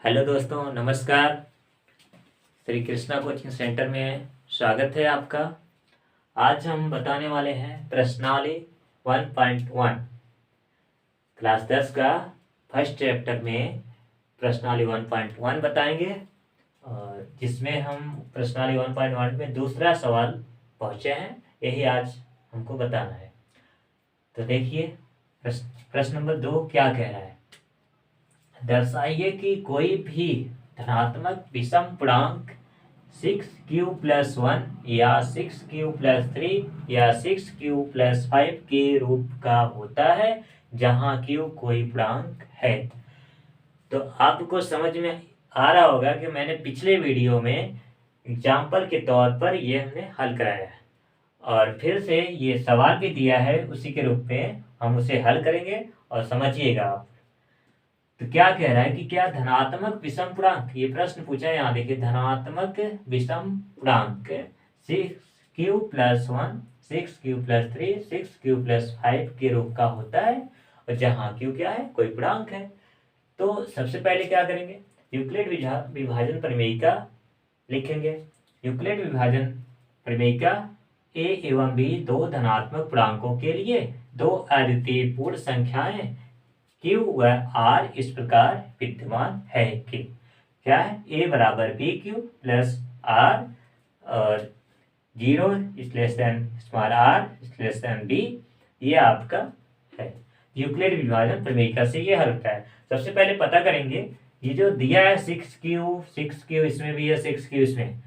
Hello दोस्तों, नमस्कार। Shri Krishna coaching centre में स्वागत है आपका। आज हम बताने वाले हैं प्रश्नावली 1.1 क्लास 10 का फर्स्ट चैप्टर में प्रश्नावली 1.1 बताएंगे, और जिसमें हम प्रश्नावली 1.1 में दूसरा सवाल पहुंचे हैं। यही आज हमको बताना है। तो देखिए, प्रश्न नंबर 2 क्या कह रहा है। दर्शाइए कि कोई भी धनात्मक विषम पूर्णांक 6q+1 या 6q+3 या 6q+5 के रूप का होता है जहां q कोई पूर्णांक है। तो आपको समझ में आ रहा होगा कि मैंने पिछले वीडियो में एग्जाम्पल के तौर पर ये हमने हल कराया है, और फिर से ये सवाल भी दिया है, उसी के रूप में हम उसे हल करेंगे और समझिएगा आप। तो क्या कह रहा है कि क्या धनात्मक विषम पूर्णांक, ये प्रश्न पूछा है। यहाँ देखिए, धनात्मक विषम पूर्णांक 6q+1 6q+3 6q+5 के रूप का होता है, और जहाँ q क्या है, कोई पूर्णांक है। तो सबसे पहले क्या करेंगे, यूक्लिड विभाजन प्रमेयिका लिखेंगे। यूक्लिड विभाजन प्रमेयिका a एवं b दो धनात्मक पूर्णांकों के लिए दो अद्वितीय पूर्ण संख्याएं Q व R इस प्रकार विद्यमान है कि क्या है, A बराबर BQ प्लस R और 0 is less than small r is less than B, ये आपका है। यूक्लिड विभाजन प्रमेयिका से ये हल होता है। सबसे पहले पता करेंगे, ये जो दिया है 6Q इसमें भी है, 6Q इसमें,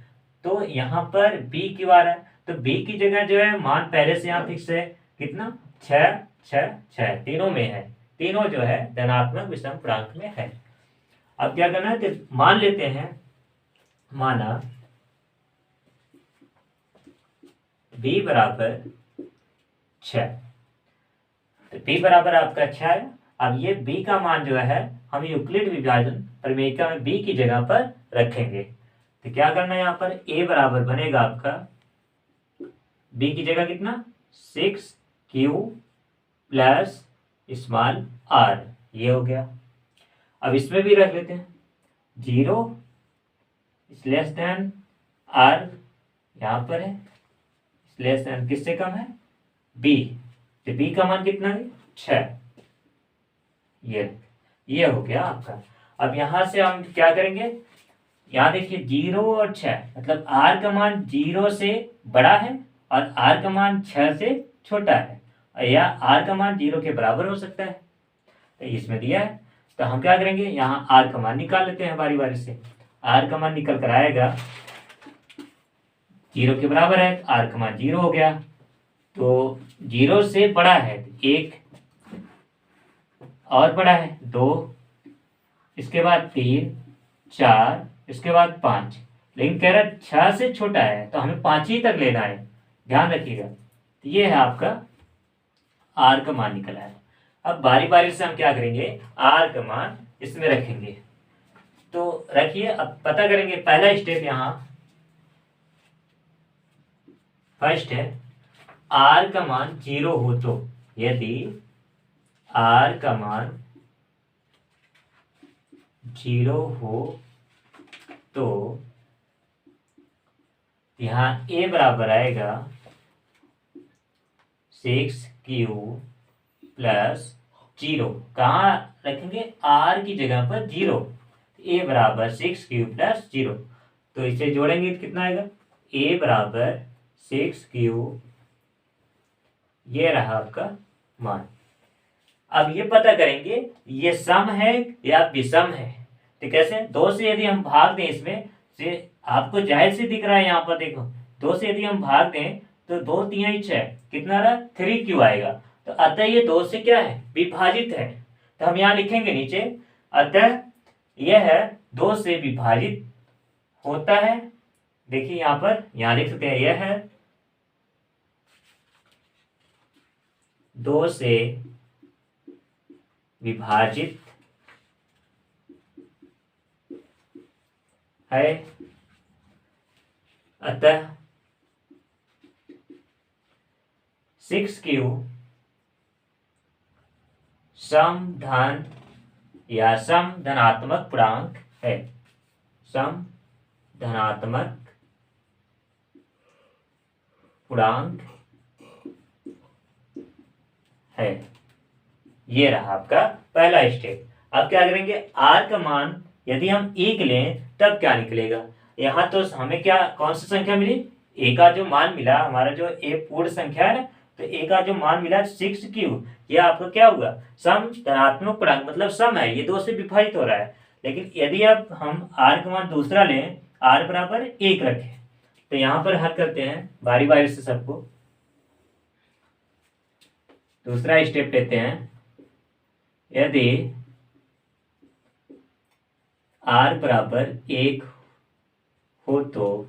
तो यहाँ पर BQ आ रहा है, तो B की जगह जो है मान पहले से यहाँ फिक्स है, कितना, 6 6 6 तीनों में है, तीनों जो है धनात्मक विषम पूर्णांक में है। अब क्या करना है कि मान लेते हैं, माना b बराबर 6, तो b बराबर आपका 6 है। अब ये b का मान जो है हम यूक्लिड विभाजन प्रमेयिका में b की जगह पर रखेंगे। तो क्या करना है, यहाँ पर a बराबर बनेगा आपका b की जगह कितना, 6q प्लस स्मॉल r, ये हो गया। अब इसमें भी रख लेते हैं, 0 इज लेस देन r, यहाँ पर है, इज लेस देन किससे कम है, b, तो b का मान कितना है, 6, ये हो गया आपका। अब यहां से हम क्या करेंगे, यहाँ देखिए 0 और 6, मतलब r का मान 0 से बड़ा है और r का मान 6 से छोटा है, या r का मान 0 के बराबर हो सकता है, तो इसमें दिया है। तो हम क्या करेंगे, यहाँ r का मान निकाल लेते हैं बारी बारी से। r का मान निकल कर आएगा, 0 के बराबर है, r का मान 0 हो गया, तो 0 से बड़ा है 1, और बड़ा है 2, इसके बाद 3 4, इसके बाद 5, लेकिन कह रहा है 6 से छोटा है, तो हमें 5 ही तक लेना है, ध्यान रखिएगा। तो ये है आपका r का मान निकला है। अब बारी बारी से हम क्या करेंगे, r का मान इसमें रखेंगे। तो रखिए, अब पता करेंगे, पहला स्टेप यहाँ फर्स्ट है, r का मान 0 हो तो, यदि r का मान 0 हो तो यहाँ a बराबर आएगा 6q प्लस 0, कहाँ रखेंगे, r की जगह पर 0, a बराबर 6q प्लस 0, तो इसे जोड़ेंगे तो कितना आएगा, a बराबर 6q, ये रहा आपका मान। अब ये पता करेंगे ये सम है या विषम है। तो कैसे, 2 से यदि हम भाग दें, इसमें से आपको जाहिर से दिख रहा है, यहाँ पर देखो 2 से यदि हम भाग दें तो 2 3 6, कितना रहा, 3q आएगा। तो अतः ये 2 से क्या है, विभाजित है। तो हम यहाँ लिखेंगे नीचे, अतः यह 2 से विभाजित होता है। देखिए यहाँ पर, यहाँ लिख सकते हैं, यह है 2 से विभाजित है, अतः 6q सम धन या सम धनात्मक पूर्णांक है, सम धनात्मक पूर्णांक है। ये रहा आपका पहला स्टेप। अब क्या करेंगे, r का मान यदि हम 1 लें तब क्या निकलेगा। यहाँ तो हमें क्या कौन सी संख्या मिली, a का जो मान मिला, हमारा जो a पूर्ण संख्या है ना, तो a का जो मान मिला 6q, ये आपका क्या हुआ, सम धनात्मक पूर्णांक, मतलब सम है, ये 2 से विभाजित हो रहा है। लेकिन यदि अब हम r का मान दूसरा लें, r बराबर 1 रखें, तो यहाँ पर हल करते हैं बारी बारी से सबको। दूसरा स्टेप लेते हैं, यदि r बराबर 1 हो तो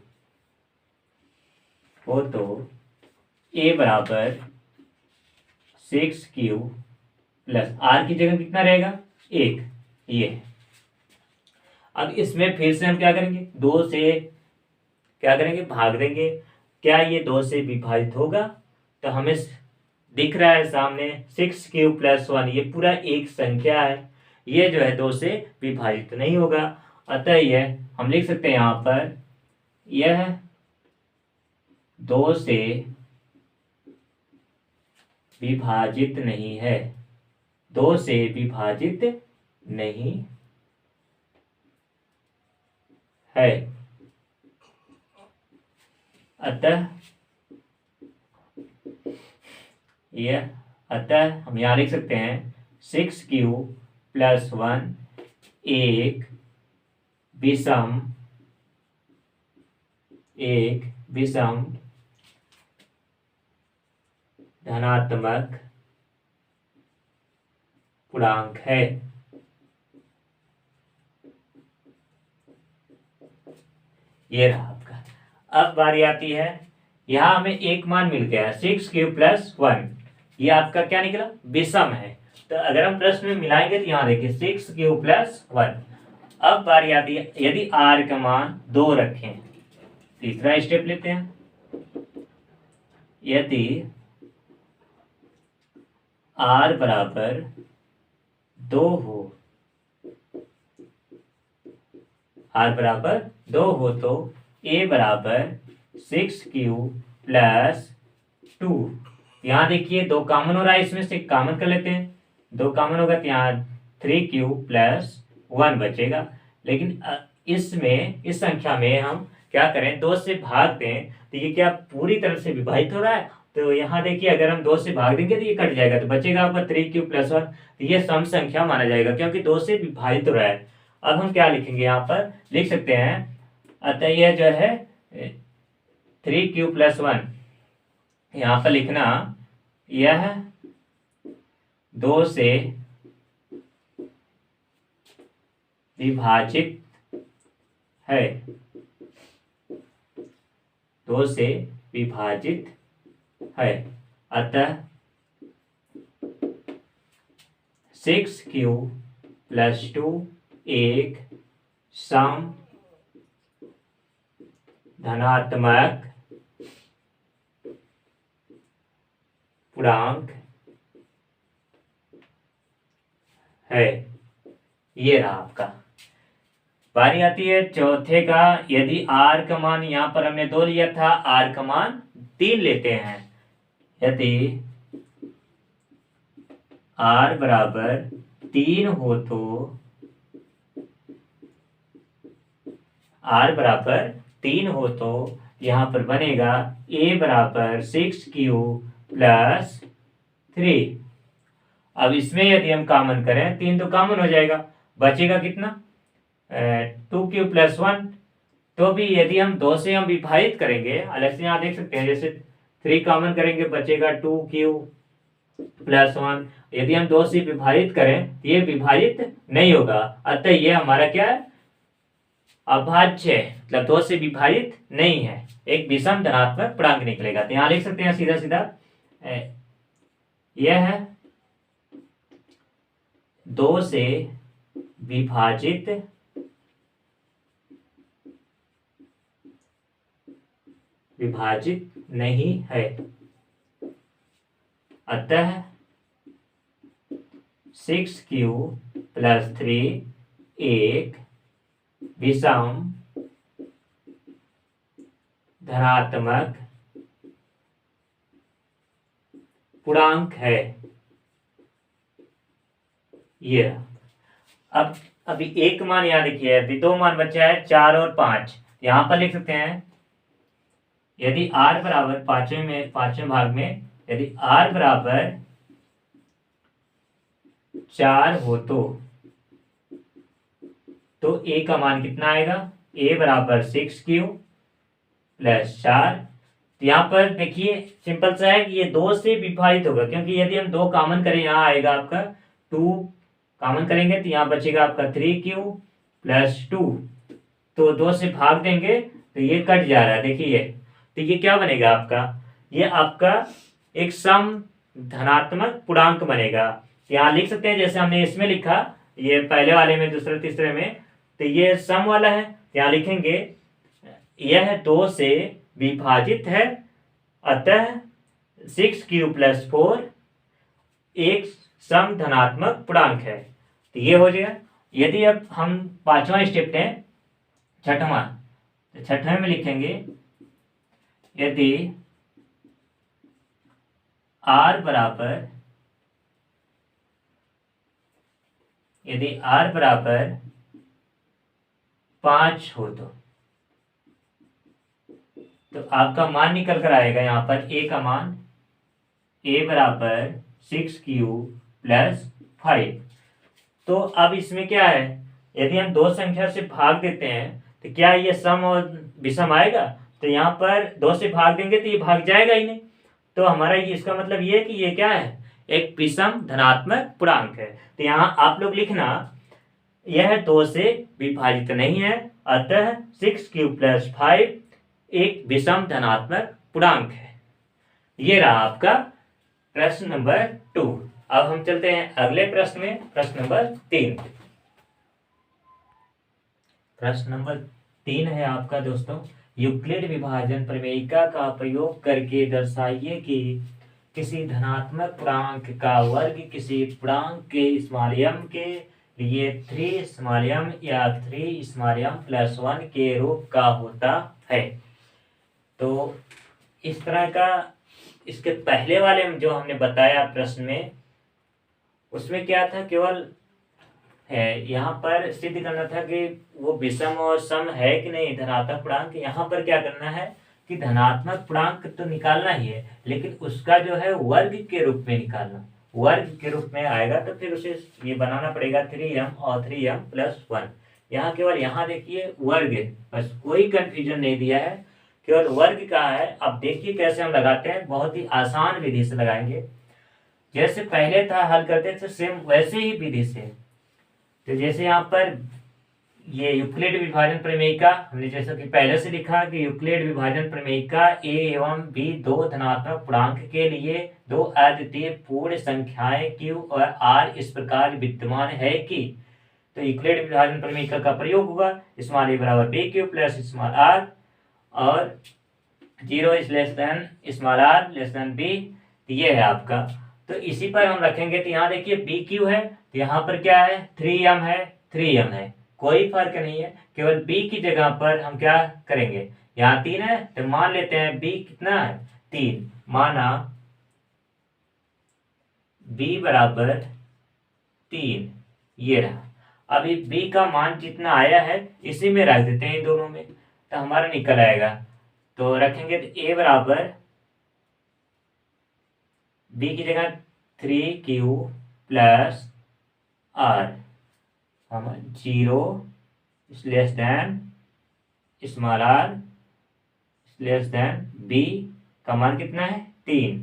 a बराबर 6q प्लस r की जगह कितना रहेगा 1, ये। अब इसमें फिर से हम क्या करेंगे, 2 से क्या करेंगे, भाग देंगे। क्या ये 2 से विभाजित होगा, तो हमें दिख रहा है सामने 6q प्लस 1, ये पूरा एक संख्या है, ये जो है 2 से विभाजित नहीं होगा। अतः यह हम लिख सकते हैं यहाँ पर, यह 2 से विभाजित नहीं है, 2 से विभाजित नहीं है। अतः हम यहाँ लिख सकते हैं 6q प्लस 1 एक विषम धनात्मक पूर्णांक है। ये रहा आपका। अब बारी आती है, यहां हमें एक मान मिल गया 6q प्लस 1, ये आपका क्या निकला, विषम है। तो अगर हम प्रश्न में मिलाएंगे तो यहाँ देखिए 6q प्लस 1। अब बारी आती है, यदि r का मान 2 रखें, तीसरा स्टेप लेते हैं, यदि r बराबर 2 हो, तो a बराबर 6q प्लस 2। यहाँ देखिए 2 कॉमन हो रहा है, इसमें से कॉमन कर लेते हैं, 2 कॉमन होगा तो यहाँ 3q प्लस 1 बचेगा। लेकिन इसमें इस संख्या में हम क्या करें, 2 से भाग दें तो ये क्या पूरी तरह से विभाजित हो रहा है। तो यहाँ देखिए अगर हम 2 से भाग देंगे तो ये कट जाएगा, तो बचेगा आपका 3q प्लस 1। तो ये सम संख्या माना जाएगा क्योंकि 2 से विभाजित हो रहा है। अब हम क्या लिखेंगे, यहाँ पर लिख सकते हैं, अतः यह जो है 3q प्लस 1, यहाँ पर लिखना, यह 2 से विभाजित है, 2 से विभाजित है। अतः 6q प्लस 2 एक सम धनात्मक पूर्णांक है। ये रहा आपका। बारी आती है चौथे का, यदि r का मान यहाँ पर हमने 2 लिया था, r का मान 3 लेते हैं, यदि r बराबर 3 हो तो यहाँ पर बनेगा a बराबर 6q प्लस 3। अब इसमें यदि हम कॉमन करें, 3 तो कॉमन हो जाएगा, बचेगा कितना 2q प्लस 1। तो भी यदि हम 2 से हम विभाजित करेंगे, अलग से यहाँ देख सकते हैं, जैसे 3 कॉमन करेंगे बचेगा 2q प्लस 1। यदि हम 2 से विभाजित करें ये विभाजित नहीं होगा, अतः ये हमारा क्या है, अभाज्य है, मतलब 2 से विभाजित नहीं है, एक विषम धनात्मक पूर्णांक निकलेगा। तो यहाँ लिख सकते हैं सीधा सीधा, यह है 2 से विभाजित नहीं है, अतः 6q प्लस 3 एक विषम धनात्मक पूर्णांक है। ये अब अभी एक मान याद रखिए, अभी दो मान बचा है 4 और 5। यहां पर लिख सकते हैं यदि r बराबर पांचवें भाग में यदि r बराबर 4 हो तो a का मान कितना आएगा, a बराबर 6q प्लस 4। तो यहाँ पर देखिए सिंपल सा है कि ये 2 से विभाजित होगा, क्योंकि यदि हम 2 कॉमन करें यहाँ आएगा आपका 2 कॉमन करेंगे तो यहाँ बचेगा आपका 3q प्लस 2। तो 2 से भाग देंगे तो ये कट जा रहा है, देखिए। तो ये क्या बनेगा आपका, ये आपका एक सम धनात्मक पूर्णांक बनेगा। यहाँ लिख सकते हैं जैसे हमने इसमें लिखा, ये पहले वाले में दूसरे तीसरे में, तो ये सम वाला है। यहाँ लिखेंगे यह 2 से विभाजित है, अतः 6q प्लस 4 एक सम धनात्मक पूर्णांक है। तो ये हो जाएगा। यदि अब हम पांचवा स्टेप लें, छठवां, तो छठवें में लिखेंगे यदि r बराबर 5 हो तो आपका मान निकल कर आएगा यहाँ पर a का मान, a बराबर 6q प्लस 5। तो अब इसमें क्या है, यदि हम 2 संख्या से भाग देते हैं तो क्या ये सम और विषम आएगा। तो यहाँ पर 2 से भाग देंगे तो ये भाग जाएगा ही नहीं। तो हमारा इसका मतलब ये है कि ये क्या है, एक विषम धनात्मक पूर्णांक है। तो यहाँ आप लोग लिखना यह 2 से विभाजित नहीं है, अतः 6q प्लस 5 एक विषम धनात्मक पूर्णांक है। ये रहा आपका प्रश्न नंबर 2। अब हम चलते हैं अगले प्रश्न में, प्रश्न नंबर 3। प्रश्न नंबर 3 है आपका दोस्तों, यूक्लिड विभाजन प्रमेयिका का प्रयोग करके दर्शाइए कि किसी धनात्मक पूर्णांक का वर्ग किसी पूर्णांक के स्मॉल के लिए 3 स्मॉल या 3 स्मॉल प्लस 1 के रूप का होता है। तो इस तरह का, इसके पहले वाले में जो हमने बताया प्रश्न में, उसमें क्या था, केवल है यहाँ पर सिद्ध करना था कि वो विषम और सम है कि नहीं धनात्मक पूर्णांक। यहाँ पर क्या करना है कि धनात्मक पूर्णांक तो निकालना ही है, लेकिन उसका जो है वर्ग के रूप में निकालना। वर्ग के रूप में आएगा तो फिर उसे ये बनाना पड़ेगा 3m और 3m प्लस 1। यहाँ केवल यहाँ देखिए वर्ग है, बस कोई कंफ्यूजन नहीं दिया है, केवल वर्ग का है। अब देखिए कैसे हम लगाते हैं, बहुत ही आसान विधि से लगाएंगे। जैसे पहले था हल करते थे सेम वैसे ही विधि से। तो जैसे यहाँ पर ये यूक्लिड विभाजन प्रमेयिका हमने जैसा कि पहले से लिखा कि यूक्लिड विभाजन प्रमेयिका a एवं b 2 धनात्मक पूर्णांक के लिए 2 अद्वितीय पूर्ण संख्याएं q और r इस प्रकार विद्यमान है कि, तो यूक्लिड विभाजन प्रमेयिका का प्रयोग होगा, स्मॉल a बराबर b Q plus small r और 0 is less than small r less than b। ये है आपका। तो इसी पर हम रखेंगे। तो यहाँ देखिए बी क्यू है, तो यहाँ पर क्या है 3m है, 3m है, कोई फर्क नहीं है। केवल b की जगह पर हम क्या करेंगे, यहाँ 3 है तो मान लेते हैं b कितना है 3, माना b बराबर 3। ये रहा। अभी b का मान जितना आया है इसी में रख देते हैं इन दोनों में, तो हमारा निकल आएगा। तो रखेंगे तो a बराबर b की जगह 3q प्लस r, हम 0 less than small r less than b का मान कितना है 3,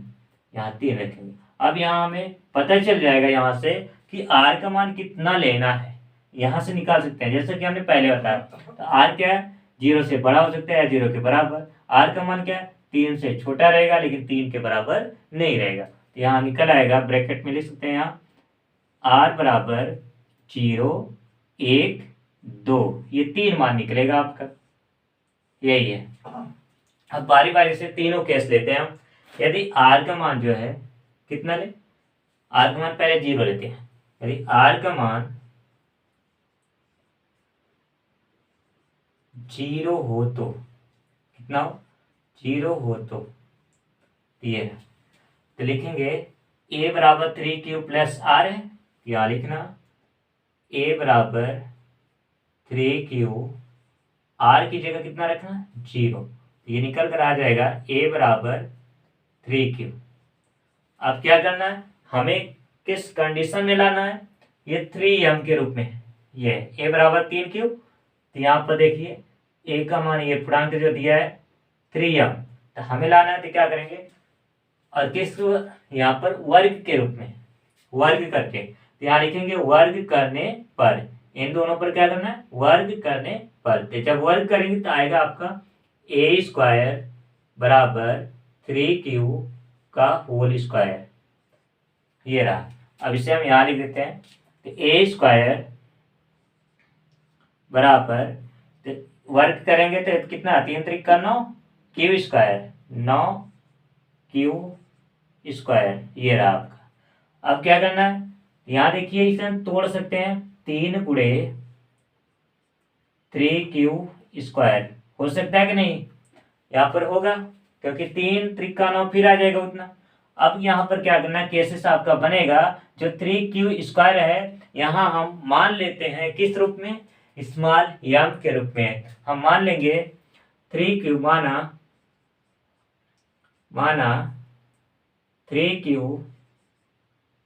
यहाँ 3 रखेंगे। अब यहाँ हमें पता चल जाएगा यहाँ से कि r का मान कितना लेना है, यहाँ से निकाल सकते हैं जैसे कि हमने पहले बताया। तो r क्या है, 0 से बड़ा हो सकता है, 0 के बराबर। r का मान क्या है, 3 से छोटा रहेगा लेकिन 3 के बराबर नहीं रहेगा। तो यहाँ निकल आएगा, ब्रैकेट में लिख सकते हैं यहाँ r बराबर 0 1 2, ये 3 मान निकलेगा आपका, यही है। अब बारी बारी से तीनों केस लेते हैं हम। यदि r का मान जो है कितना ले, r का मान पहले 0 लेते हैं। यदि r का मान जीरो हो तो कितना हो, जीरो हो तो ये है। तो लिखेंगे ए बराबर 3q प्लस आर है, क्या लिखना, ए बराबर 3q, आर की जगह कितना रखना, जीरो, तो ये निकल कर आ जाएगा ए बराबर 3q। अब क्या करना है, हमें किस कंडीशन में लाना है, ये 3m के रूप में, ये ए बराबर 3q, तो यहाँ पर देखिए ए का मान ये पूर्णांक जो दिया है 3m, तो हमें लाना है, तो क्या करेंगे, और किस यहाँ पर वर्ग के रूप में, वर्ग करके, तो यहाँ लिखेंगे वर्ग करने पर, इन दोनों पर क्या करना है, वर्ग करने पर, तो जब वर्ग करेंगे तो आएगा आपका ए स्क्वायर बराबर 3q का होल स्क्वायर, ये रहा। अब इसे हम यहाँ लिख देते हैं, तो ए स्क्वायर बराबर, तो वर्ग करेंगे तो कितना, 3 त्रिक का 9, क्यू स्क्वायर 9 क्यू स्क्वायर, ये रहा आपका। अब क्या करना है, यहाँ देखिए इसे हम तोड़ सकते हैं, 3 गुणे 3q स्क्वायर, हो सकता है कि नहीं, यहाँ पर होगा, क्योंकि 3 त्रिक का 9 फिर आ जाएगा उतना। अब यहाँ पर क्या करना है, केसेस आपका बनेगा, जो 3q स्क्वायर है यहाँ हम मान लेते हैं किस रूप में, स्मॉल m के रूप में, हम मान लेंगे 3q माना 3q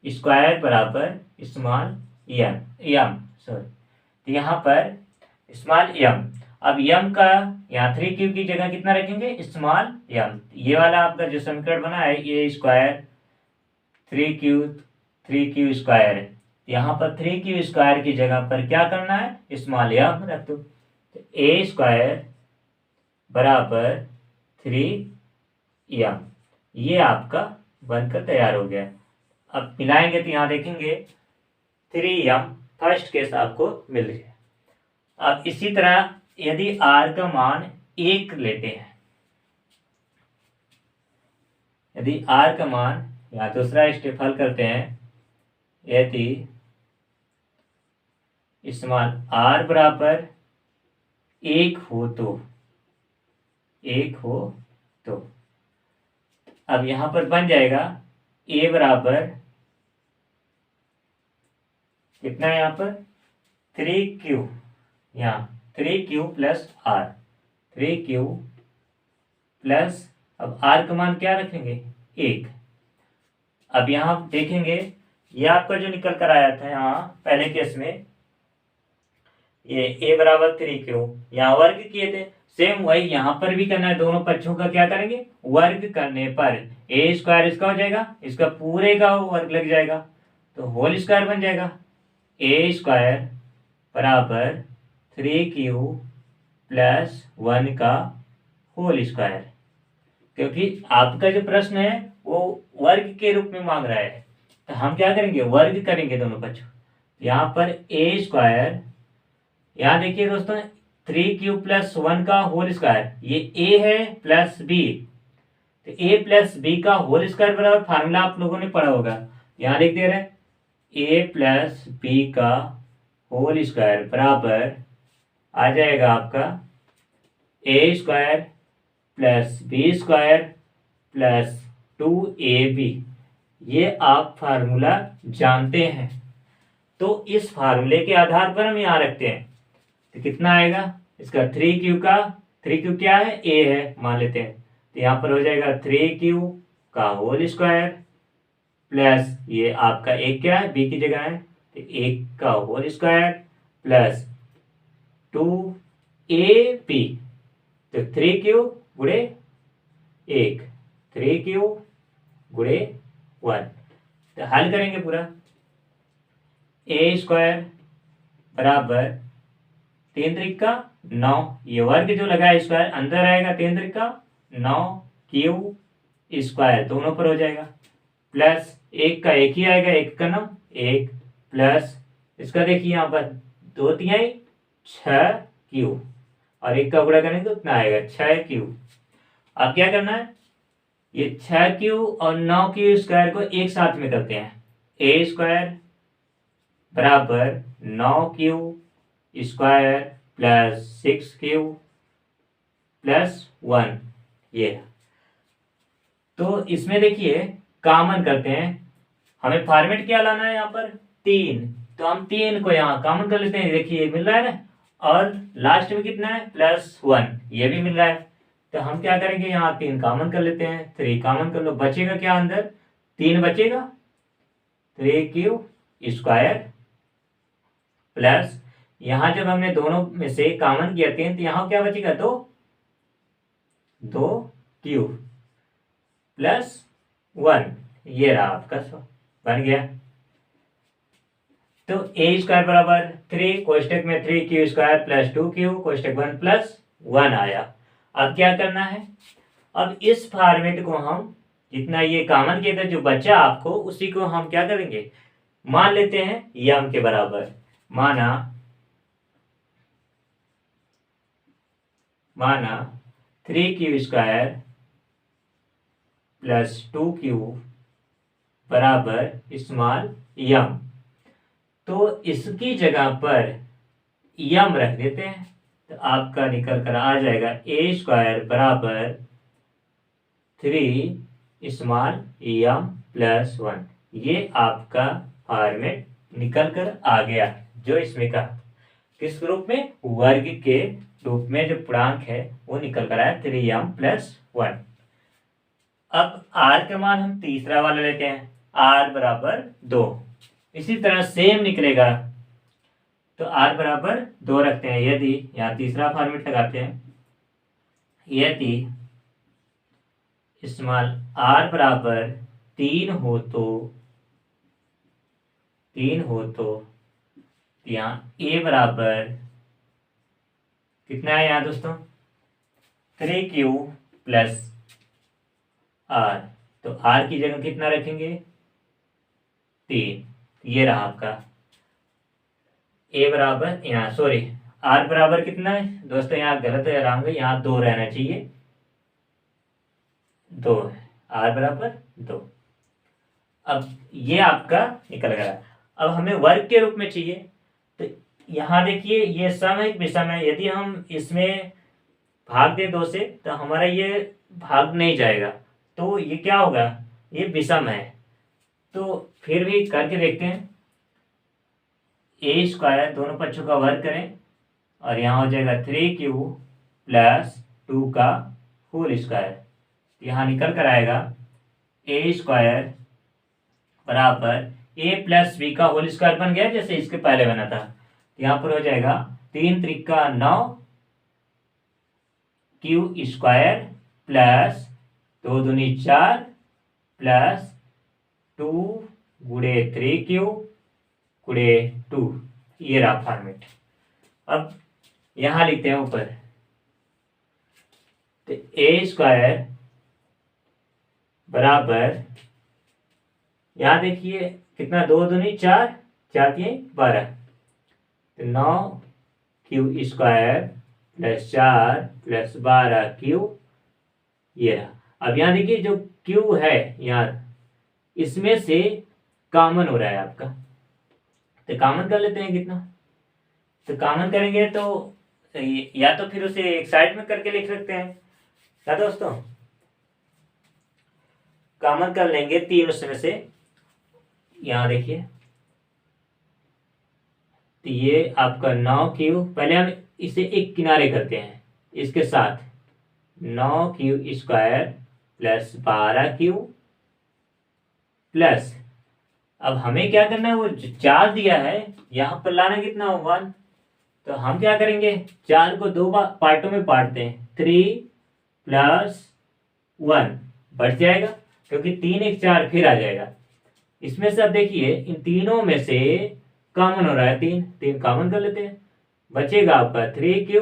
स्क्वायर बराबर स्मॉल m सॉरी, तो यहाँ पर स्मॉल m, अब m का यहाँ 3q की जगह कितना रखेंगे, स्मॉल m, ये वाला आपका जो समीकरण बना है ए स्क्वायर 3q स्क्वायर है, यहाँ पर 3q स्क्वायर की जगह पर क्या करना है, स्मॉल m रख दो, तो ए स्क्वायर बराबर 3m, ये आपका बनकर तैयार हो गया। अब मिलाएंगे तो यहाँ देखेंगे 3m फर्स्ट केस आपको मिल गया। अब इसी तरह यदि r का मान 1 लेते हैं, यदि r का मान, यहाँ दूसरा स्टेप हल करते हैं, यदि स्मॉल r बराबर 1 हो तो, 1 हो तो, अब यहाँ पर बन जाएगा a बराबर कितना है, यहाँ पर 3q, यहाँ 3q plus r, 3q plus, अब r का मान क्या रखेंगे, 1। अब यहाँ देखेंगे ये आपका जो निकल कर आया था यहाँ पहले केस में, ये a बराबर 3q, यहाँ वर्ग किए थे, सेम वही यहाँ पर भी करना है, दोनों पक्षों का क्या करेंगे, वर्ग करने पर ए स्क्वायर इसका हो जाएगा, इसका पूरे का वर्ग लग जाएगा, तो होल स्क्वायर बन जाएगा, ए स्क्वायर बराबर 3q प्लस 1 का होल स्क्वायर, क्योंकि आपका जो प्रश्न है वो वर्ग के रूप में मांग रहा है, तो हम क्या करेंगे, वर्ग करेंगे दोनों पक्षों, यहाँ पर ए स्क्वायर, यहाँ देखिए दोस्तों 3q प्लस 1 का होल स्क्वायर, ये a है प्लस b, तो a प्लस b का होल स्क्वायर बराबर, फार्मूला आप लोगों ने पढ़ा होगा, यहाँ लिख दे रहे हैं a प्लस b का होल स्क्वायर बराबर आ जाएगा आपका a square plus b square plus 2ab, ये आप फार्मूला जानते हैं, तो इस फार्मूले के आधार पर हम यहाँ रखते हैं, तो कितना आएगा इसका, 3q का, 3q क्या है, a है मान लेते हैं, तो यहाँ पर हो जाएगा 3q का होल स्क्वायर प्लस ये आपका एक क्या है, b की जगह है, तो 1 का होल स्क्वायर प्लस 2ab, तो 3q गुणे 1, 3q गुणे 1, तो हल करेंगे पूरा, a स्क्वायर बराबर 3 त्रिक का 9, ये वर्ग जो लगा है स्क्वायर अंदर आएगा, 3 त्रिक का 9 क्यू स्क्वायर दोनों पर हो जाएगा, प्लस 1 का 1 ही आएगा, 1 का 9 1, प्लस इसका देखिए यहाँ पर 2 तिहाई 6q, और 1 का गुणा करेंगे तो उतना आएगा 6q। अब क्या करना है, ये 6q और 9q स्क्वायर को एक साथ में करते हैं, a स्क्वायर बराबर 9q square plus 6q plus 1 ये। तो इसमें देखिए कॉमन करते हैं, हमें फॉर्मेट क्या लाना है यहाँ पर 3, तो हम 3 को यहाँ कॉमन कर लेते हैं, देखिए ये मिल रहा है ना, और लास्ट में कितना है प्लस 1 ये भी मिल रहा है। तो हम क्या करेंगे यहाँ 3 कॉमन कर लेते हैं, 3 कॉमन कर लो, बचेगा क्या अंदर 3 बचेगा, 3 क्यूब स्क्वायर प्लस यहाँ जब हमने दोनों में से कॉमन किया 3 तो यहाँ क्या बचेगा 2 क्यूब प्लस 1 ये रहा आपका बन गया। तो ए स्क्वायर बराबर 3 कोष्टक में 3 क्यू स्क्वायर प्लस 2 क्यू कोष्टक 1 प्लस 1 आया। अब क्या करना है, अब इस फॉर्मेट को हम जितना ये कॉमन किया था जो बचा आपको उसी को हम क्या करेंगे मान लेते हैं यम के बराबर, माना 3 क्यू स्क्वायर प्लस 2 क्यू बराबर स्मॉल यम। तो इसकी जगह पर यम रख देते हैं, तो आपका निकल कर आ जाएगा ए स्क्वायर बराबर 3 स्मॉल यम प्लस 1। ये आपका फॉर्मेट निकल कर आ गया जो इसमें का किस रूप में वर्ग के रूप में जो पूर्णांक है वो निकल कर आया 3m प्लस 1। अब r का मान हम तीसरा वाला लेते हैं, r बराबर 2। इसी तरह सेम निकलेगा तो r बराबर 2 रखते हैं। यदि यहाँ तीसरा फॉर्मेट लगाते हैं, यदि स्मॉल r बराबर 3 हो तो यहाँ a बराबर कितना है यहाँ दोस्तों 3q प्लस r, तो r की जगह कितना रखेंगे 3, ये रहा आपका a बराबर यहाँ सॉरी r बराबर कितना है दोस्तों, यहाँ गलत है रंग, यहाँ 2 रहना चाहिए, 2 है, r बराबर 2। अब ये आपका निकल गया। अब हमें वर्ग के रूप में चाहिए, तो यहाँ देखिए ये सम है विषम है, यदि हम इसमें भाग दे 2 से तो हमारा ये भाग नहीं जाएगा, तो ये क्या होगा ये विषम है। तो फिर भी करके देखते हैं, ए स्क्वायर दोनों पक्षों का वर्ग करें और यहाँ हो जाएगा 3q प्लस 2 का होल स्क्वायर, यहाँ निकल कर आएगा ए स्क्वायर बराबर a प्लस बी का होल स्क्वायर बन गया जैसे इसके पहले बना था। यहाँ पर हो जाएगा 3 त्रिका 9 क्यू स्क्वायर प्लस 2 दूनी 4 प्लस 2 गुणे 3q गुणे 2, ये रहा फॉर्मेट। अब यहाँ लिखते हैं ऊपर, तो ए स्क्वायर बराबर यहाँ देखिए कितना 2 दूनी 4 4 3 12, तो 9 Q square plus 4 plus 12 Q, ये रहा। अब यहाँ देखिए जो क्यू है यहाँ इसमें से कॉमन हो रहा है आपका, तो कॉमन कर लेते हैं कितना, तो कॉमन करेंगे तो या तो फिर उसे एक साइड में करके लिख सकते हैं क्या दोस्तों, कॉमन कर लेंगे 3 उसमें से। यहाँ देखिए तो ये आपका 9q, पहले हम इसे एक किनारे करते हैं इसके साथ, 9q square plus 12q plus, अब हमें क्या करना है वो 4 दिया है यहाँ पर लाना कितना 1, तो हम क्या करेंगे 4 को 2 पार्टों में बांटते हैं, 3 प्लस 1 बढ़ जाएगा क्योंकि 3 1 4 फिर आ जाएगा। इसमें से अब देखिए इन तीनों में से कॉमन हो रहा है 3, 3 कॉमन कर लेते हैं, बचेगा आपका 3q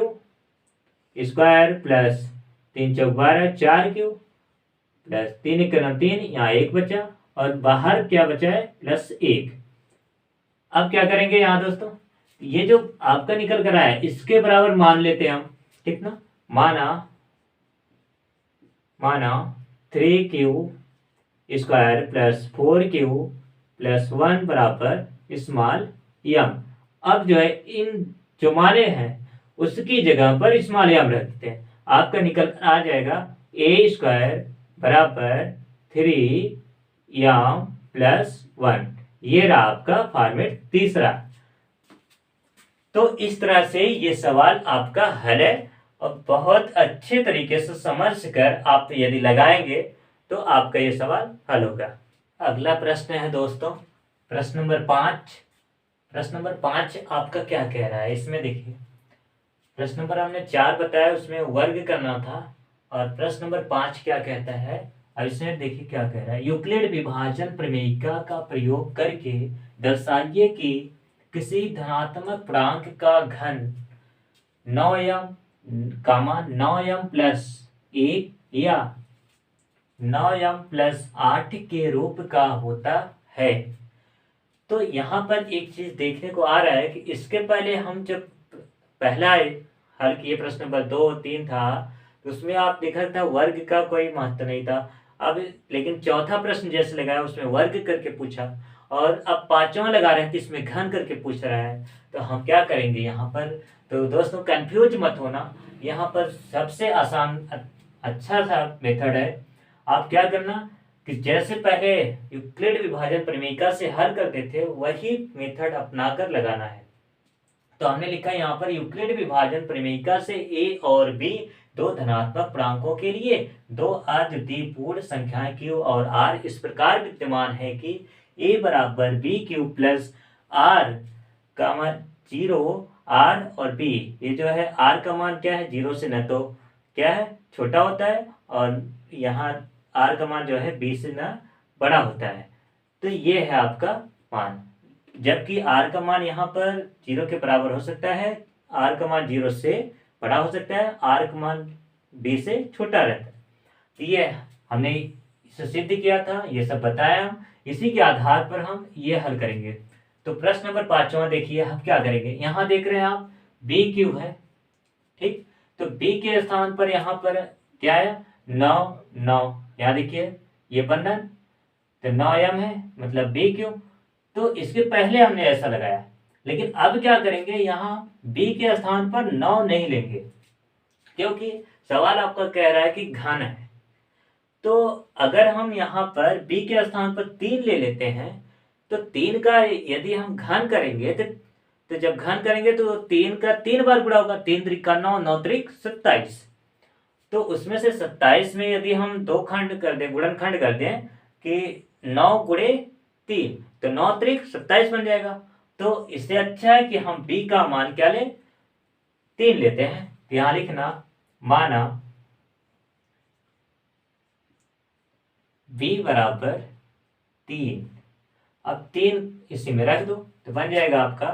स्क्वायर प्लस 3 चौक 12 4q प्लस 3 1 3, यहाँ 1 बचा और बाहर क्या बचा है प्लस 1। अब क्या करेंगे यहाँ दोस्तों, ये जो आपका निकल कर आया है इसके बराबर मान लेते हैं हम, कितना माना 3q square plus 4q plus 1 बराबर स्मॉल यम। अब जो है इन जो माने हैं उसकी जगह पर स्मॉल यम रख देते हैं। आपका निकल आ जाएगा a² बराबर 3m + 1। ये रहा आपका फॉर्मेट तीसरा। तो इस तरह से ये सवाल आपका हल है और बहुत अच्छे तरीके से समझ कर आप यदि लगाएंगे तो आपका ये सवाल हल होगा। अगला प्रश्न है दोस्तों प्रश्न नंबर 5। प्रश्न नंबर 5 आपका क्या कह रहा है इसमें देखिए। प्रश्न नंबर हमने 4 बताया उसमें वर्ग करना था और प्रश्न नंबर 5 क्या कहता है अब इसमें देखिए क्या कह रहा है। यूक्लिड विभाजन प्रमेयिका का प्रयोग करके दर्शाइए कि किसी धनात्मक पूर्णांक का घन 9m 9m+1 या 9m+8 के रूप का होता है। तो यहाँ पर एक चीज देखने को आ रहा है कि इसके पहले हम जब पहला हल किए प्रश्न नंबर 2 3 था तो उसमें आप देखा था वर्ग का कोई महत्व नहीं था। अब लेकिन चौथा प्रश्न जैसे लगाया उसमें वर्ग करके पूछा और अब पांचवा लगा रहे हैं कि इसमें घन करके पूछ रहा है। तो हम क्या करेंगे यहाँ पर। तो दोस्तों कंफ्यूज मत होना। यहाँ पर सबसे आसान अच्छा सा मेथड है। आप क्या करना कि जैसे पहले यूक्लिड विभाजन प्रमेयिका से हल करते थे वही मेथड अपनाकर लगाना है। तो हमने लिखा यहाँ पर यूक्लिड विभाजन प्रमेयिका से a और b दो धनात्मक पूर्णांकों के लिए दो अद्वितीयपूर्ण संख्याएं q और r इस प्रकार विद्यमान है कि a बराबर b³ प्लस r का मान 0 r और b ये जो है r का मान क्या है 0 से न तो क्या है छोटा होता है और यहाँ r का मान जो है b से न बड़ा होता है। तो ये है आपका मान। जबकि r का मान यहाँ पर 0 के बराबर हो सकता है, r का मान 0 से बड़ा हो सकता है, r का मान b से छोटा रहता है। तो ये हमने इसे सिद्ध किया था, ये सब बताया। इसी के आधार पर हम ये हल करेंगे। तो प्रश्न नंबर 5वां देखिए हम क्या करेंगे। यहाँ देख रहे हैं आप b³ है, ठीक। तो b के स्थान पर यहाँ पर क्या है 9 9। यहाँ देखिए ये बंधन तो 9m है मतलब b³। तो इसके पहले हमने ऐसा लगाया लेकिन अब क्या करेंगे यहाँ b के स्थान पर 9 नहीं लेंगे क्योंकि सवाल आपका कह रहा है कि घन है। तो अगर हम यहाँ पर b के स्थान पर 3 ले लेते हैं तो 3 का यदि हम घन करेंगे तो जब घन करेंगे तो 3 का 3 बार गुणा होगा। 3 त्रिक का 9 9 त्रिक 27। तो उसमें से 27 में यदि हम दो खंड कर दें गुणनखंड कर दें कि 9 गुणे 3 तो 9 त्रिक 27 बन जाएगा। तो इससे अच्छा है कि हम b का मान क्या लें 3 लेते हैं। तो यहां लिखना माना b बराबर 3। अब 3 इसी में रख दो तो बन जाएगा आपका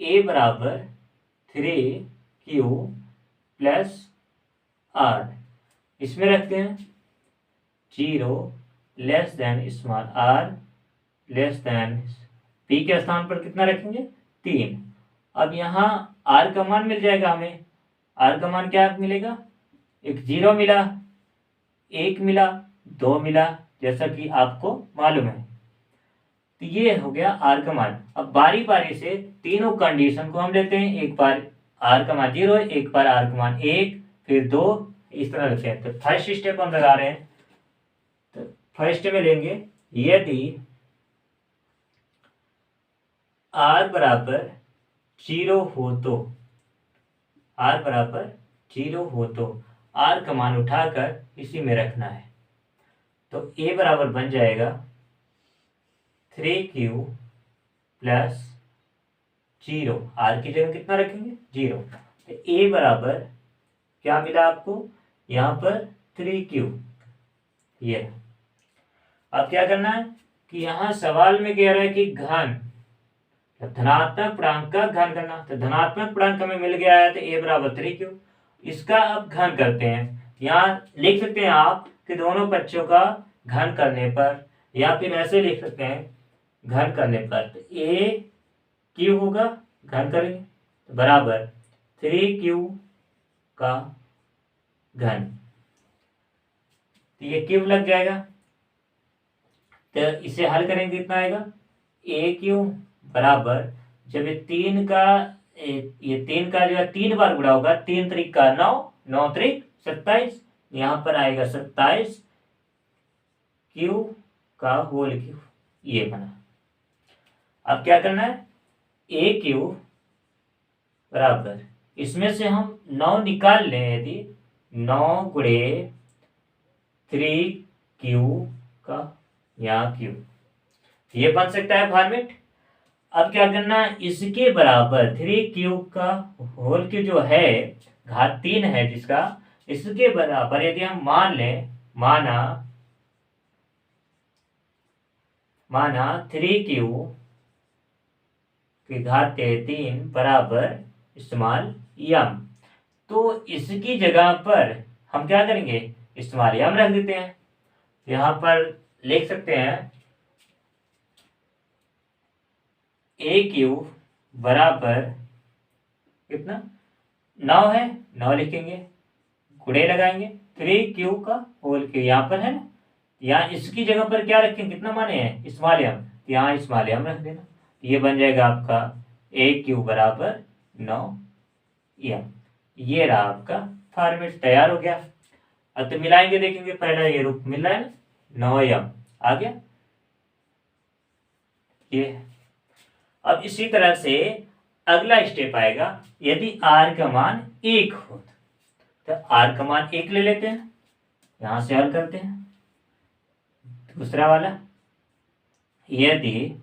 a बराबर 3q प्लस r। इसमें रखते हैं 0 less than small r less than p के स्थान पर कितना रखेंगे 3। अब यहाँ r का मान मिल जाएगा हमें। r का मान क्या मिलेगा एक 0 मिला 1 मिला 2 मिला जैसा कि आपको मालूम है। तो ये हो गया r का मान। अब बारी बारी से तीनों कंडीशन को हम लेते हैं। एक बार r का मान 0 एक बार r का मान 1 फिर 2 इस तरह रखते हैं। तो फर्स्ट स्टेप हम लगा रहे हैं। तो फर्स्ट में लेंगे यदि r बराबर 0 हो तो r बराबर 0 हो तो r का मान उठाकर इसी में रखना है। तो a बराबर बन जाएगा 3q प्लस 0। r की जगह कितना रखेंगे 0। तो a बराबर क्या मिला आपको यहाँ पर 3q। ये अब क्या करना है कि यहाँ सवाल में कह रहा है कि घन धनात्मक पूर्णांक का घन करना। तो धनात्मक पूर्णांक हमें मिल गया है तो a बराबर 3q। इसका अब घन करते हैं। यहाँ लिख सकते हैं आप कि दोनों पक्षों का घन करने पर या फिर ऐसे लिख सकते हैं घन करने पर तो a q होगा घन करेंगे तो बराबर 3q का घन। तो ये क्यूब लग जाएगा। तो इसे हल करेंगे कितना आएगा a³ बराबर जब ये 3 का जो है 3 बार गुणा होगा 3 त्रिक का 9 9 त्रिक 27, यहाँ पर आएगा 27 क्यू का होल क्यू, ये बना। अब क्या करना है, ए क्यू बराबर, इसमें से हम 9 निकाल लें, यदि 9 गुणे 3q का यहाँ q, ये बन सकता है फॉर्मेट। अब क्या करना है, इसके बराबर 3q का होल क्यू जो है, घात 3 है जिसका, इसके बराबर यदि हम मान लें, माना 3q की घात 3 बराबर इस्तेमाल यम, तो इसकी जगह पर हम क्या करेंगे, इस्तेमाल यम रख देते हैं। यहां पर लिख सकते हैं ए क्यू बराबर कितना, 9 है, 9 लिखेंगे, गुणे लगाएंगे 3q का होल क्यू, यहाँ पर है ना, यहाँ इसकी जगह पर क्या रखें, कितना माने हैं, इस्तेमाल यम, यहाँ इस्तेमाल यम रख देना, ये बन जाएगा आपका ए क्यू बराबर 9 यम। ये रहा आपका फॉर्मेट, तैयार हो गया। अब तो मिलाएंगे, देखेंगे, पहला ये रूप मिल रहा है ना, 9 यम आ गया ये। अब इसी तरह से अगला स्टेप आएगा, यदि r का मान 1 हो तो r का मान 1 ले लेते हैं, यहां से हल करते हैं। दूसरा वाला, यदि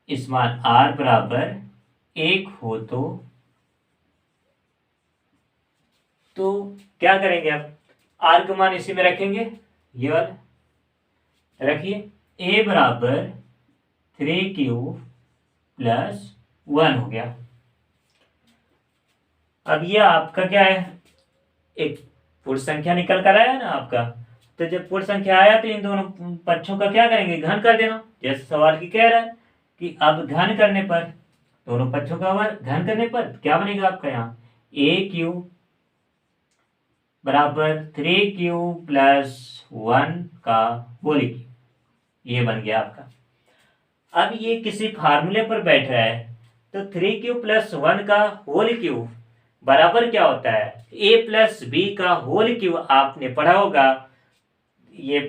इस मान r बराबर 1 हो तो क्या करेंगे, अब r का मान इसी में रखेंगे, ये वाला रखिए, a बराबर 3q प्लस 1 हो गया। अब ये आपका क्या है, एक पूर्ण संख्या निकल कर आया ना आपका, तो जब पूर्ण संख्या आया तो इन दोनों पक्षों का क्या करेंगे, घन कर देना, जैसे सवाल की कह रहा है कि अब घन करने पर, दोनों पक्षों का घन करने पर क्या बनेगा आपका, यहाँ ए क्यू बराबर 3q प्लस 1 का होल क्यू, ये बन गया आपका। अब ये किसी फार्मूले पर बैठ रहा है, तो 3q प्लस 1 का होल क्यू बराबर क्या होता है, a प्लस बी का होल क्यू, आपने पढ़ा होगा, ये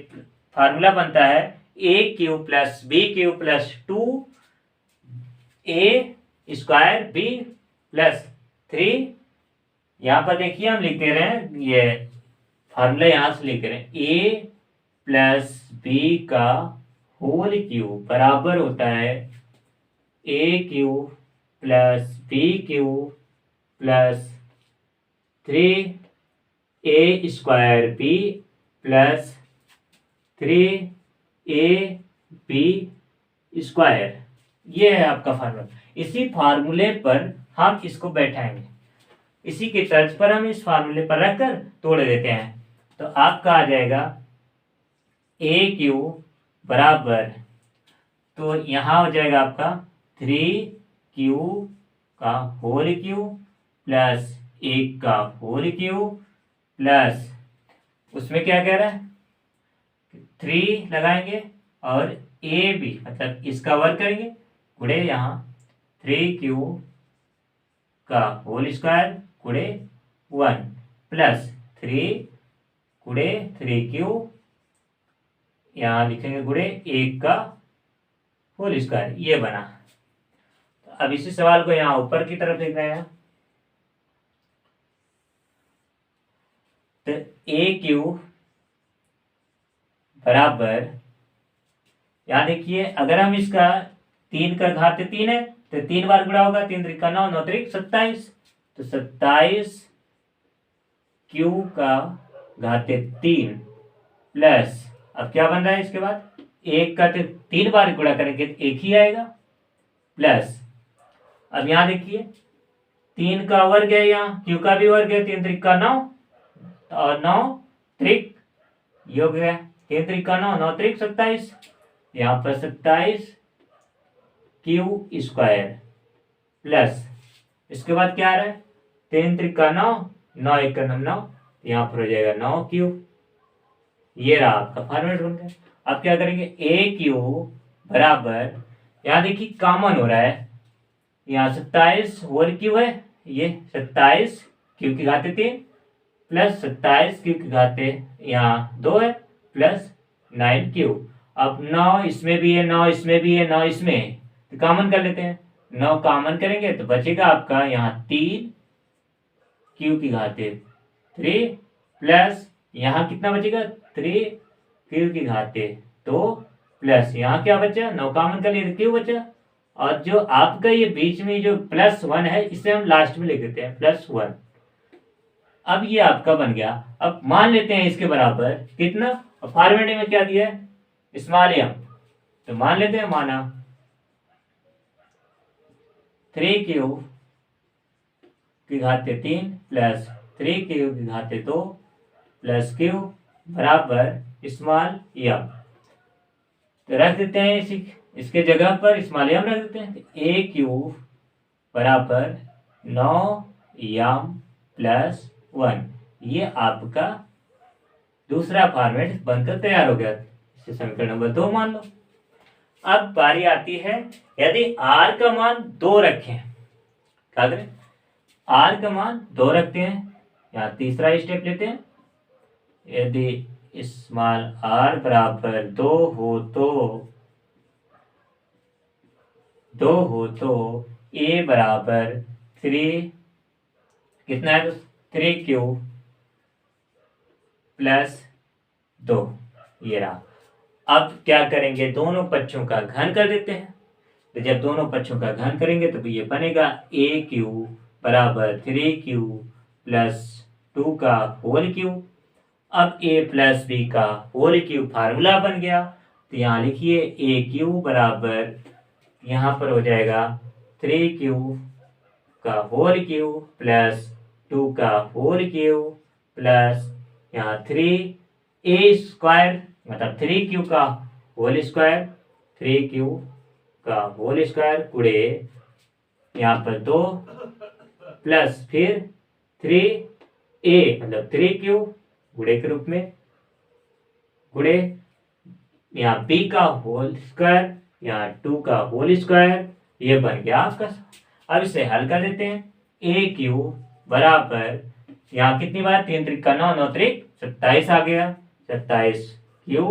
फार्मूला बनता है A cube plus B cube plus 2a square B plus 3। यहां पर देखिए हम लिख दे रहे हैं, ये फार्मूला यहां से लिख रहे हैं, a प्लस बी का होल क्यू बराबर होता है A cube plus B cube plus 3a square B plus 3ab square, ये है आपका फार्मूला। इसी फार्मूले पर हम इसको बैठाएंगे, इसी के तर्ज पर हम इस फार्मूले पर रखकर तोड़ देते हैं, तो आपका आ जाएगा ए क्यू बराबर, तो यहां हो जाएगा आपका 3q का होल क्यू प्लस 1 का होल क्यू प्लस, उसमें क्या कह रहा है, 3 लगाएंगे और ए बी मतलब इसका वर्ग करेंगे, गुणे यहाँ 3q का होल स्क्वायर गुणे 1 प्लस 3 गुणे 3q, यहाँ लिखेंगे गुणे 1 का होल स्क्वायर, ये बना। अब इसी सवाल को यहाँ ऊपर की तरफ लिख रहे हैं, तो ए क्यू बराबर, यहां देखिए अगर हम इसका 3 का घात 3 है तो 3 बार गुणा होगा, 3 त्रिका 9, 9 त्रिक 27, तो 27 क्यू का घात 3 प्लस, अब क्या बन रहा है इसके बाद, 1 का 3 बार गुणा करेंगे तो 1 ही आएगा, प्लस अब यहां देखिए 3 का वर्ग है, यहाँ क्यू का भी वर्ग है, 3 त्रिका 9 और 9 त्रिक योग है, 3 त्रिका 9, 9 त्रिक 27, यहाँ पर 27 क्यू स्क्वायर प्लस, इसके बाद क्या आ रहा है, 3 त्रिका 9, 9 एक का 9, यहाँ पर हो जाएगा 9 क्यू, ये रहा आपका फॉर्मेट बन गया। अब क्या करेंगे, ए क्यू बराबर, यहाँ देखिए कॉमन हो रहा है, यहाँ 27 होल क्यू है, ये 27 क्यू की घात 3 प्लस 27 क्यू की घाते यहाँ 2 है प्लस 9 क्यू। अब 9 इसमें भी है, 9 इसमें भी है, 9 इसमें है, तो कॉमन कर लेते हैं। 9 कॉमन करेंगे तो बचेगा आपका यहाँ 3 क्यू की घाते 3 प्लस यहाँ कितना बचेगा 3 क्यू की घाते 2 प्लस यहाँ क्या बचा 9 कॉमन कर लिए तो क्यू बचा। और जो आपका ये बीच में जो +1 है इसे हम लास्ट में लिख देते हैं +1। अब ये आपका बन गया। अब मान लेते हैं इसके बराबर कितना, फॉर्मेट में क्या दिया है स्मॉल m, तो मान लेते हैं माना 3 क्यू की घाते 3 प्लस 3 क्यू की घाते 2 प्लस क्यू बराबर स्मॉल m। तो रख देते हैं इसके जगह पर स्मॉल m रख देते हैं। ए क्यूब बराबर 9m प्लस 1, ये आपका दूसरा फॉर्मेट बनकर तैयार हो गया। इसे समीकरण नंबर 2 मान लो। अब बारी आती है यदि r का मान 2 रखें, क्या करें, r का मान 2 रखते हैं, यहाँ तीसरा स्टेप लेते हैं। यदि स्मॉल r बराबर 2 हो तो a बराबर 3 कितना है 3 क्यू प्लस 2, ये रहा। अब क्या करेंगे, दोनों पक्षों का घन कर देते हैं। तो जब दोनों पक्षों का घन करेंगे तो ये बनेगा a क्यू बराबर 3 क्यू प्लस 2 का होल क्यू। अब a प्लस b का होल क्यू फार्मूला बन गया, तो यहाँ लिखिए a क्यू बराबर यहाँ पर हो जाएगा 3 क्यू का होल क्यू प्लस 2 का होल क्यू प्लस यहाँ 3a स्क्वायर मतलब 3 क्यू का होल स्क्वायर, 3 क्यू का होल स्क्वायर गुणे यहाँ पर 2 प्लस फिर 3a मतलब 3 क्यू गुणे के रूप में गुणे यहाँ b का होल स्क्वायर यहाँ 2 का होल स्क्वायर, ये बन गया आपका। अब इसे हल कर देते हैं। ए क्यू बराबर यहाँ कितनी बार 3 त्रिक का 9, 9 त्रिक 27 आ गया, 27 क्यू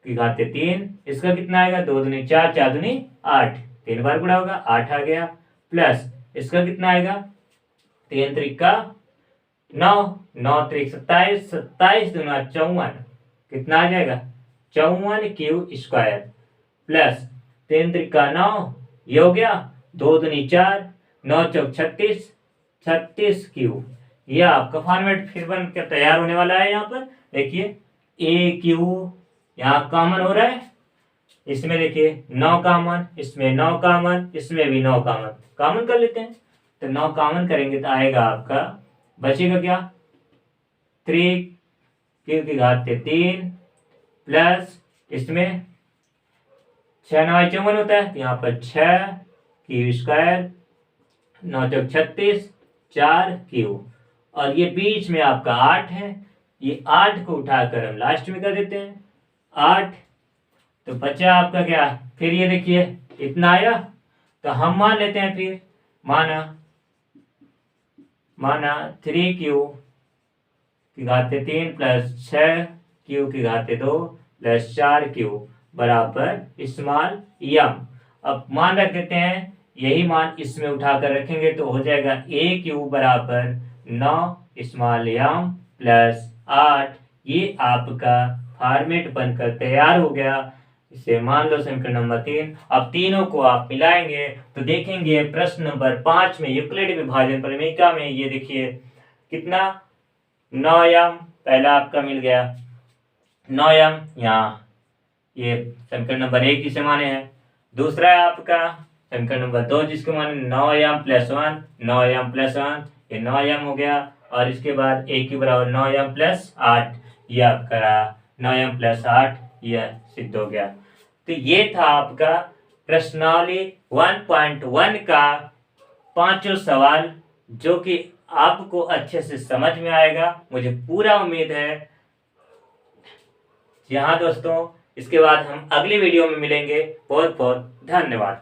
की घाते 3, इसका कितना आएगा 2 दूनी 4, 4 दूनी 8, 3 बार गुणा होगा 8 आ गया, प्लस इसका कितना आएगा 3 त्रिक का 9, 9 त्रिक 27, 27 दूना 54, कितना आ जाएगा 54 क्यू स्क्वायर प्लस 3 त्रिक का 9, ये हो गया 2 दूनी 4, 9 चौक 36, 36 क्यू। ये आपका फॉर्मेट फिर बन के तैयार होने वाला है। यहाँ पर देखिए ए क्यू यहाँ कॉमन हो रहा है, इसमें देखिए 9 कॉमन, इसमें 9 कॉमन, इसमें भी 9 कॉमन, कॉमन कर लेते हैं। तो 9 कॉमन करेंगे तो आएगा आपका बचेगा क्या 3 क्यू की घाते 3 प्लस इसमें 6 9 54 होता है, तो यहाँ पर 6 क्यू स्क्वायर 9 चौक 36 4 क्यू, और ये बीच में आपका 8 है, ये 8 को उठाकर हम लास्ट में कर देते हैं 8, तो बचा आपका क्या, फिर ये देखिए इतना आया, तो हम मान लेते हैं फिर माना 3 क्यू की घाते 3 प्लस 6 क्यू की घाते 2 प्लस 4 क्यू बराबर स्मॉल यम। अब मान रख देते हैं, यही मान इसमें उठाकर रखेंगे तो हो जाएगा ए क्यू बराबर 9 स्मॉल यम प्लस 8। ये आपका फॉर्मेट बनकर तैयार हो गया। इसे मान लो समीकरण नंबर 3। अब तीनों को आप मिलाएंगे तो देखेंगे प्रश्न नंबर 5 में यूक्लिड विभाजन प्रमेयिका में ये देखिए कितना 9m पहला आपका मिल गया 9m, यहाँ ये समीकरण नंबर 1 जिसे माने हैं। दूसरा है आपका समीकरण नंबर 2 जिसको माने 9m प्लस 1, 9m प्लस 1 ये 9m हो गया, और इसके बाद a की बराबर 9m प्लस 8, ये आपका रहा 9m प्लस 8, यह सिद्ध हो गया। तो ये था आपका प्रश्नावली 1.1 का 5 सवाल, जो कि आपको अच्छे से समझ में आएगा, मुझे पूरा उम्मीद है। जी हाँ दोस्तों, इसके बाद हम अगली वीडियो में मिलेंगे। बहुत बहुत धन्यवाद।